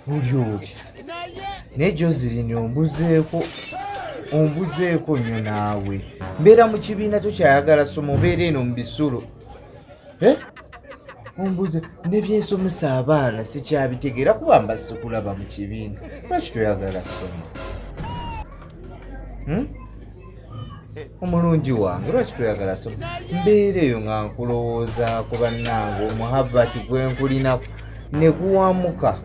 Uli naye Joseline ombuzeeko nnyo naawe. Mbeera mu kibiina tokyayagala soma obeera eno mu bisulo. Ombuze ne byensomesa abaana sikyabitegeera kuba mba sikulaba mu kibiina. Lwaki toyagala soma? Omulungi wange lwaki toyagala soma? Mbeera eyo nga nkulowoozaako bannange, omuhabbati gwe nkulinaku ne guwamuka.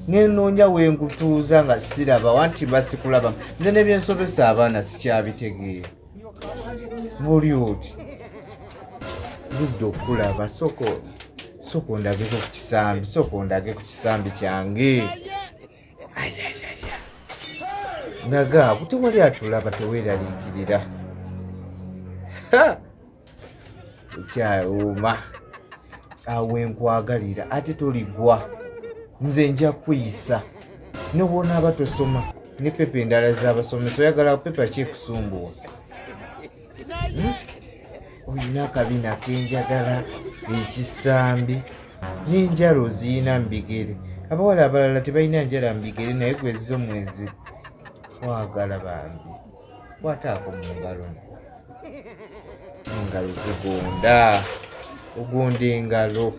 Nenoonya we ngutuuza nga siraba wanti basikulaba. Nze ne byensomesa abaana sikyabitegeera. Oli oti budde okulaba soko ondageko ku kisambi, soko ondage ku kisambi kyange. Ndaga kutewali atulaba teweeraliikirira. Ekyawuma awe nkwagalira ate toligwa. Nze nja kuyisa nobwonaaba tosoma ne pepa endala z'abasomesa oyagala pepa kyekusumbuwa. Olina akabina kenjagala ekisambi n'enjala oziyina mu bigere. Abawala abalala tebalina njala mu bigere naye gwezizo mwezi wagala bambi. Kwataako mu ngalo, engalo zigonda, ogonda engalo.